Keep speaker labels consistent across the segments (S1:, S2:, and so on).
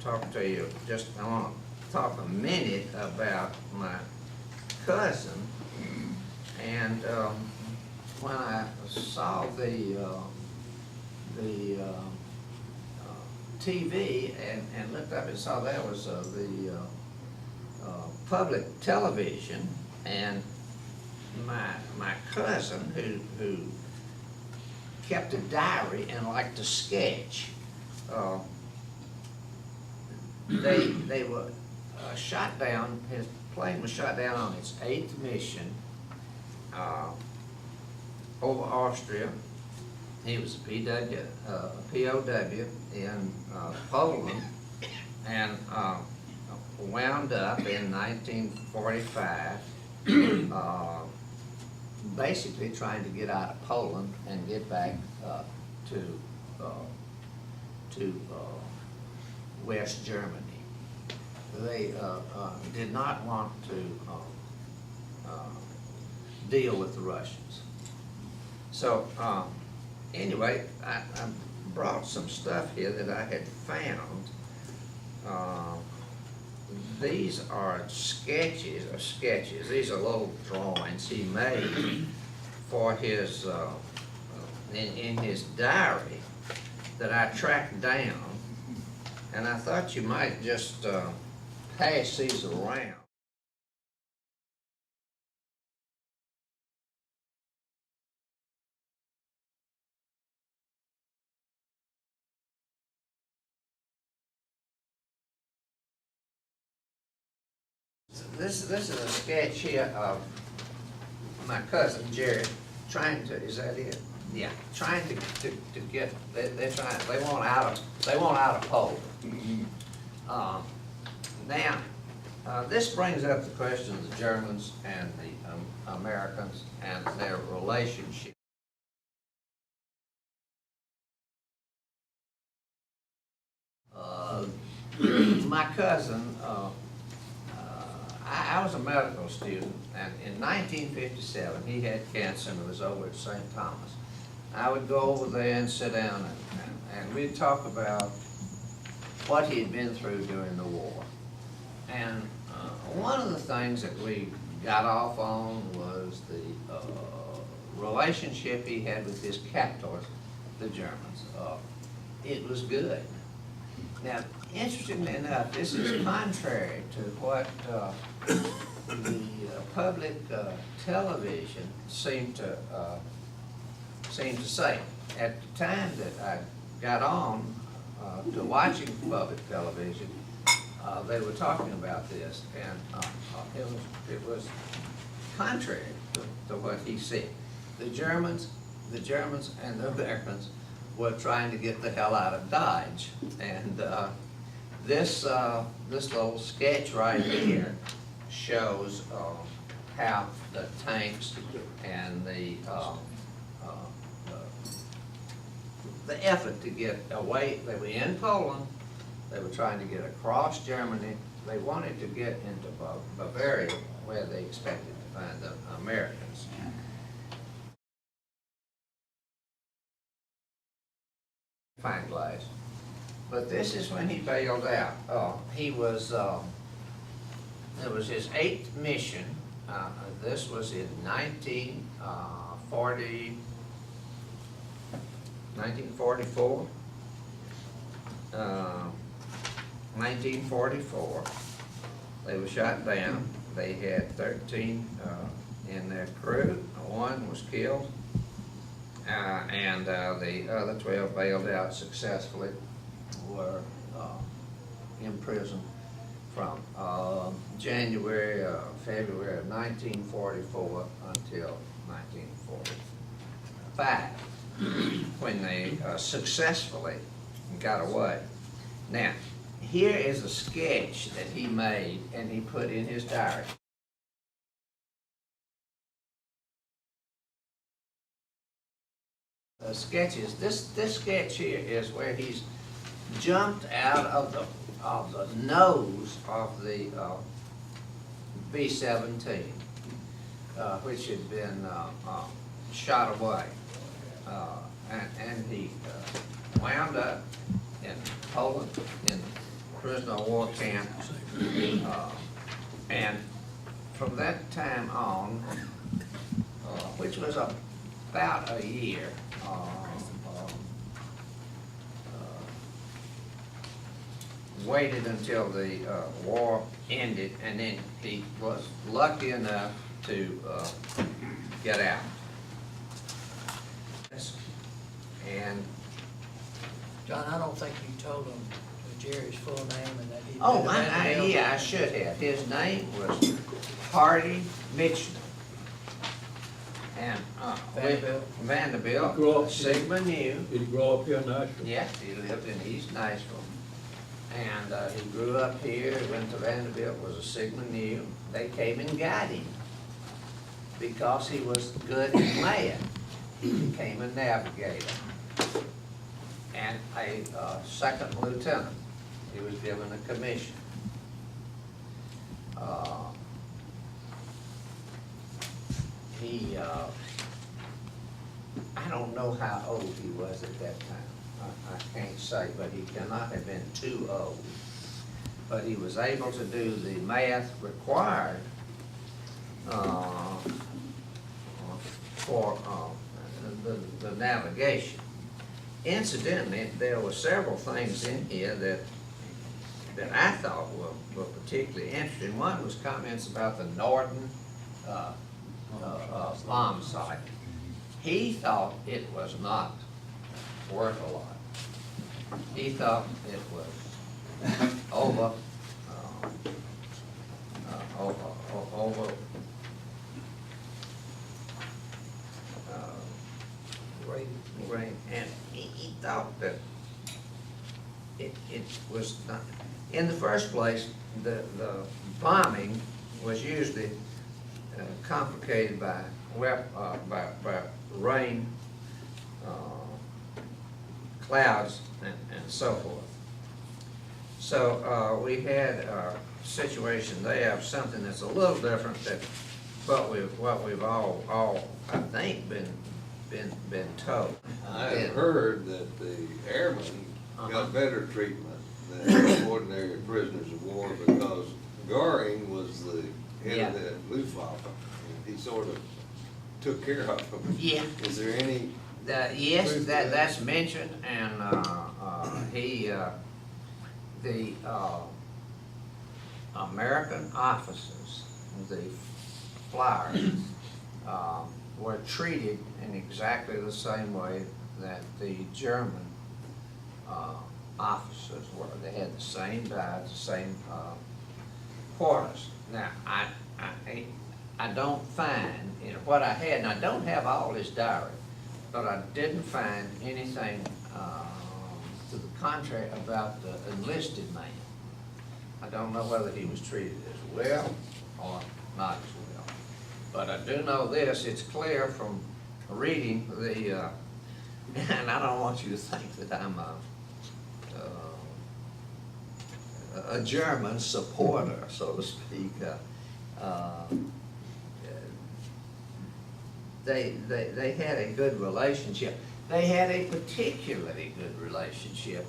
S1: talk to you, I want to talk a minute about my cousin. And when I saw the TV and looked up and saw that was the public television, and my cousin who kept a diary and liked to sketch. They were shot down. His plane was shot down on its 8th mission over Austria. He was a POW in Poland, and wound up in 1945 basically trying to get out of Poland and get back to West Germany. They did not want to deal with the Russians. So anyway, I brought some stuff here that I had found. These are sketches. These are little drawings he made for his in his diary that I tracked down, and I thought you might just pass these around. This is a sketch here of my cousin Jerry trying to, is that it? Yeah, trying to get, they want out of Poland. Now, this brings up the question of the Germans and the Americans and their relationship. My cousin, I was a medical student, and in 1957 he had cancer and was over at St. Thomas. I would go over there and sit down and we'd talk about what he had been through during the war. And one of the things that we got off on was the relationship he had with his captors, the Germans. It was good. Now, interestingly enough, this is contrary to what the public television seemed to say. At the time that I got on to watching public television, they were talking about this, and it was contrary to what he said. The Germans and the Americans were trying to get the hell out of Dodge, and this little sketch right here shows how the tanks and the effort to get away. They were in Poland. They were trying to get across Germany. They wanted to get into Bavaria, where they expected to find the Americans. Fine glass. But this is when he bailed out. He was, it was his 8th mission. This was in 1944. 1944. They were shot down. They had 13 in their crew. One was killed. And the other 12 bailed out successfully, were imprisoned from February of 1944 until 1945, when they successfully got away. Now, here is a sketch that he made and he put in his diary. Sketches. This sketch here is where he's jumped out of the nose of the B-17, which had been shot away, and he wound up in Poland, in prisoner of war camp. And from that time on, which was about a year, waited until the war ended, and then he was lucky enough to get out. And
S2: John, I don't think you told him Jerry's full name and that he.
S1: yeah, I should have. His name was Hardy Mitchener. And
S2: Vanderbilt.
S1: Vanderbilt,
S3: He grew up-
S1: Sigma Nu.
S3: Did he grow up here in Nashville?
S1: Yeah, he lived in East Nashville. And he grew up here, went to Vanderbilt, was a Sigma Nu. They came and got him because he was good at math. He became a navigator and a second lieutenant. He was given a commission. I don't know how old he was at that time. I can't say, but he cannot have been too old. But he was able to do the math required for the navigation. Incidentally, there were several things in here that I thought were particularly interesting. One was comments about the Norton bomb site. He thought it was not worth a lot. He thought it was over and he thought that it was not. In the first place, the bombing was usually complicated by rain, clouds, and so forth. So we had a situation there of something that's a little different than what we've all I think been told.
S4: I have heard that the airmen got better treatment than ordinary prisoners of war because Goring was the head of the Luftwaffe, and he sort of took care of them.
S1: Yeah.
S4: Is there any?
S1: Yes,
S4: proof of
S1: that's mentioned, and the American officers, the flyers, were treated in exactly the same way that the German officers were. They had the same diet, the same quarters. Now, I don't find in what I had, and I don't have all his diary, but I didn't find anything to the contrary about the enlisted man. I don't know whether he was treated as well or not as well. But I do know this, it's clear from reading the, and I don't want you to think that I'm a German supporter, so to speak. They had a good relationship. They had a particularly good relationship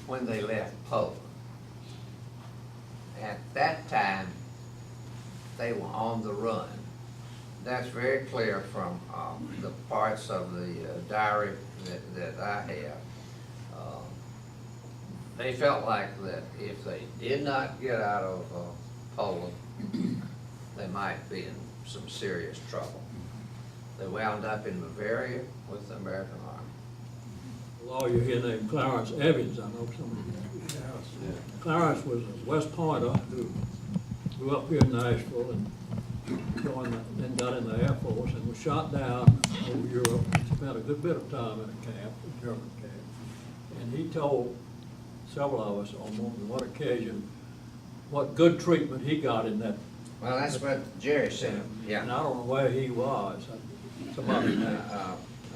S1: when they left Poland. At that time, they were on the run. That's very clear from the parts of the diary that I have. They felt like that if they did not get out of Poland, they might be in some serious trouble. They wound up in Bavaria with the American Army.
S3: A lawyer here named Clarence Evans, I know some of you. Clarence was a West Pointer who grew up here in Nashville and then got in the Air Force and was shot down over Europe and spent a good bit of time in a camp, a German camp. And he told several of us on more than one occasion what good treatment he got in that.
S1: Well, that's what Jerry said. Yeah.
S3: And I don't know where he was. Somebody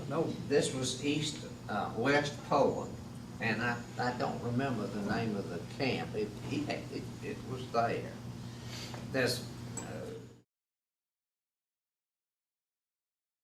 S3: no.
S1: This was West Poland, and I don't remember the name of the camp. It was there. There's